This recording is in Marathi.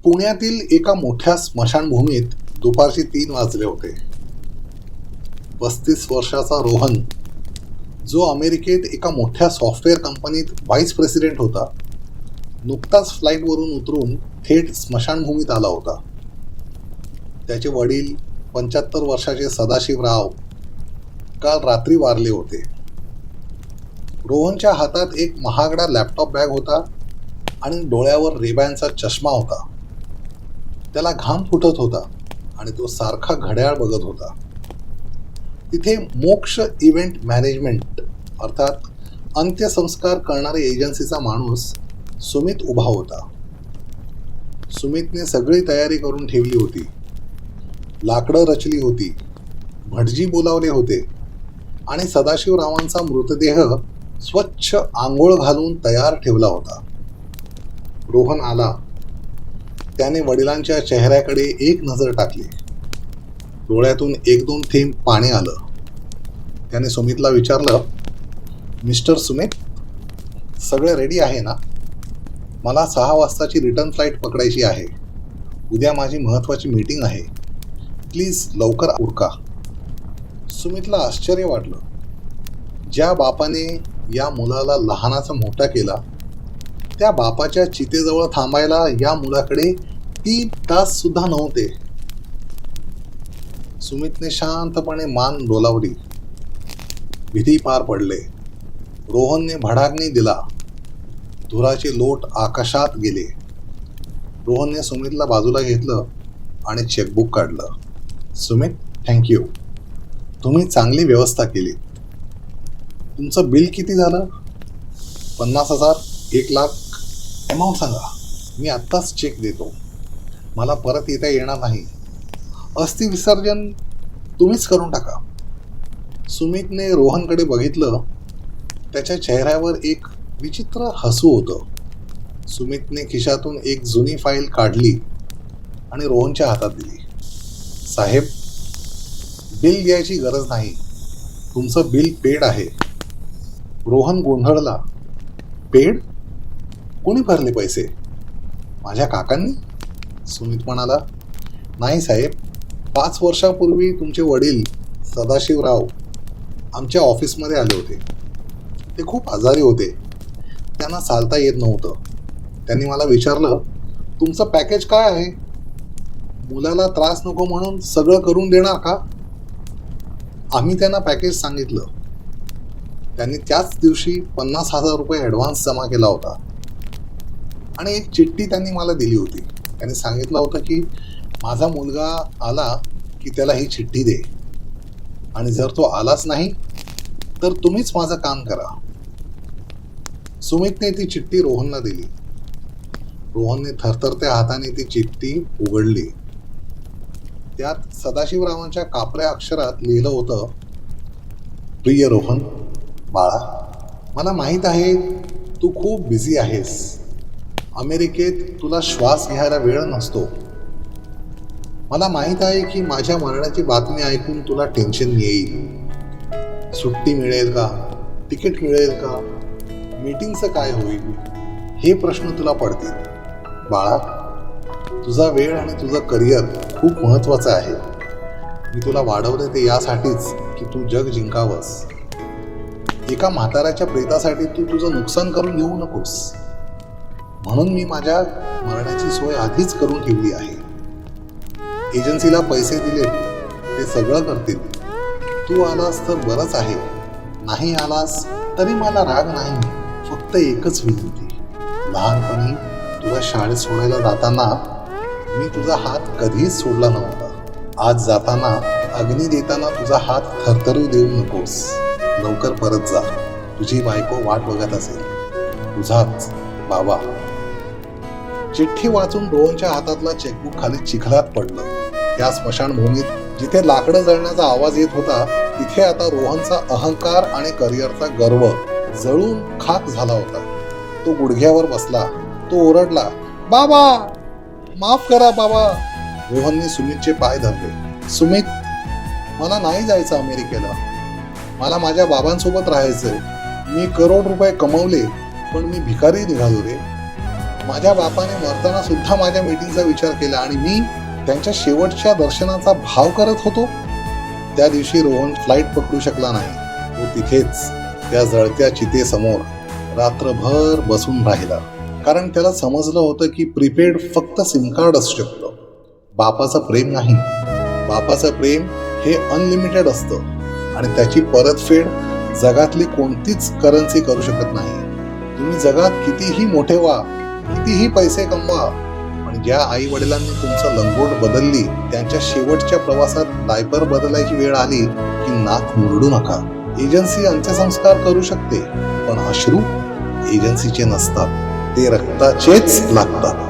पुण्यातील एका मोठ्या स्मशानभूमीत दुपारचे 3 वाजले होते. 35 वर्षाचा रोहन, जो अमेरिकेत एका मोठ्या सॉफ्टवेअर कंपनीत व्हाईस प्रेसिडेंट होता, नुकताच फ्लाईटवरून उतरून थेट स्मशानभूमीत आला होता. त्याचे वडील 75 वर्षाचे सदाशिवराव काल रात्री वारले होते. रोहनच्या हातात एक महागडा लॅपटॉप बॅग होता आणि डोळ्यावर रेबॅनचा चष्मा होता. त्याला घाम फुटत होता आणि तो सारखा घड्याळ बघत होता. तिथे मोक्ष इव्हेंट मॅनेजमेंट अर्थात अंत्यसंस्कार करणारी एजन्सीचा माणूस सुमित उभा होता. सुमितने सगळी तयारी करून ठेवली होती. लाकडं रचली होती, भटजी बोलावले होते आणि सदाशिवरावांचा मृतदेह स्वच्छ आंघोळ घालून तयार ठेवला होता. रोहन आला. त्याने वडिलांच्या चेहऱ्याकडे एक नजर टाकली. डोळ्यातून 1-2 थेंब पाणी आलं. त्याने सुमितला विचारलं, मिस्टर सुमित, सगळं रेडी आहे ना? मला 6 वाजताची रिटर्न फ्लाईट पकडायची आहे. उद्या माझी महत्त्वाची मीटिंग आहे. प्लीज लवकर उरका. सुमितला आश्चर्य वाटलं. ज्या बापाने या मुलाला लहानाचा मोठा केला, त्या बापाच्या चितेजवळ थांबायला या मुलाकडे 3 तास सुद्धा नव्हते. सुमितने शांतपणे मान डोलावली. विधी पार पडले. रोहनने भडाकणी दिला. धुराचे लोट आकाशात गेले. रोहनने सुमितला बाजूला घेतलं आणि चेकबुक काढलं. सुमित, थँक्यू. तुम्ही चांगली व्यवस्था केली. तुमचं बिल किती झालं? 50,000, 1,00,000? अमाऊंट सांगा. मी आत्ताच चेक देतो. मला परत येता येणार नाही. अस्थि विसर्जन तुम्हीच करून टाका. सुमितने रोहनकडे बघितलं. त्याच्या चेहऱ्यावर एक विचित्र हसू होतं. सुमितने खिशातून एक जुनी फाईल काढली आणि रोहनच्या हातात दिली. साहेब, बिल द्यायची गरज नाही. तुमचं बिल पेड आहे. रोहन गोंधळला. पेड? कोणी भरले पैसे? माझ्या काकांनी? सुमित म्हणाला, नाही साहेब, 5 वर्षापूर्वी तुमचे वडील सदाशिवराव आमच्या ऑफिसमध्ये आले होते. ते खूप आजारी होते. त्यांना चालता येत नव्हतं. त्यांनी मला विचारलं, तुमचं पॅकेज काय आहे? मुलाला त्रास नको म्हणून सगळं करून देणार का? आम्ही त्यांना पॅकेज सांगितलं. त्यांनी त्याच दिवशी 50,000 रुपये ॲडव्हान्स जमा केला होता आणि एक चिठ्ठी त्यांनी मला दिली होती. त्यांनी सांगितलं होतं की माझा मुलगा आला की त्याला ही चिठ्ठी दे आणि जर तो आलाच नाही तर तुम्हीच माझं काम करा. सुमितने ती चिठ्ठी रोहनला दिली. रोहनने थरथरत्या हाताने ती चिठ्ठी उघडली. त्यात सदाशिवरावांच्या कापऱ्या अक्षरात लिहिलं होतं, प्रिय रोहन बाळा, मला माहीत आहे तू खूप बिझी आहेस. अमेरिकेत तुला श्वास घ्यायला वेळ नसतो. मला माहीत आहे की माझ्या मरणाची बातमी ऐकून तुला टेन्शन येईल. सुट्टी मिळेल का? तिकीट मिळेल का? मीटिंगचं काय होईल? हे प्रश्न तुला पडतील. बाळा, तुझा वेळ आणि तुझं करिअर खूप महत्त्वाचं आहे. मी तुला वाढवले ते यासाठीच की तू जग जिंकावंस. एका म्हाताऱ्याच्या प्रेतासाठी तू तुझं नुकसान करून घेऊ नकोस. म्हणून मी माझ्या मरणाची सोय आधीच करून ठेवली आहे. एजन्सीला पैसे दिले, ते सगळं करतील. तू आलास तर बरंच आहे. नाही आलास तरी मला राग नाही. फक्त एकच विनंती, लहानपणी तुला शाळेत सोडायला जाताना मी तुझा हात कधीच सोडला नव्हता. आज जाताना अग्नी देताना तुझा हात थरथरू देऊ नकोस. लवकर परत जा. तुझी बायको वाट बघत असेल. तुझाच बाबा. चिठ्ठी वाचून रोहनच्या हातातला चेकबुक खाली चिखलात पडलं. त्या स्मशानभूमीत जिथे लाकडं जळण्याचा आवाज येत होता, तिथे आता रोहनचा अहंकार आणि करिअरचा गर्व जळून खाक झाला होता. तो गुडघ्यावर बसला. तो ओरडला, बाबा, माफ करा बाबा. रोहनने सुमितचे पाय धरले. सुमित, मला नाही जायचं अमेरिकेला. मला माझ्या बाबांसोबत राहायचंय. मी करोड रुपये कमवले पण मी भिकारी निघालो रे. माझ्या बापाने मरताना सुद्धा माझ्या मीटिंगचा विचार केला आणि मी त्यांच्या शेवटच्या दर्शनाचा भाव करत होतो. त्या दिवशी रोहन फ्लाईट पकडू शकला नाही. तो तिथेच त्या जळत्या चितेसमोर रात्रभर बसून राहिला. कारण त्याला समजलं होतं की प्रीपेड फक्त सिम कार्ड असू शकतं, बापाचं प्रेम नाही. बापाचं प्रेम हे अनलिमिटेड असतं आणि त्याची परतफेड जगातली कोणतीच करन्सी करू शकत नाही. तुम्ही जगात कितीही मोठे व्हा, कितीही पैसे कमवा, पण ज्या आई वडिलांनी तुमचं लंगोट बदलली, त्यांच्या शेवटच्या प्रवासात डायपर बदलायची वेळ आली की नाक मुरडू नका. एजन्सी अंत्यसंस्कार करू शकते, पण अश्रू एजन्सीचे नसतात, ते रक्ताचेच लागतात.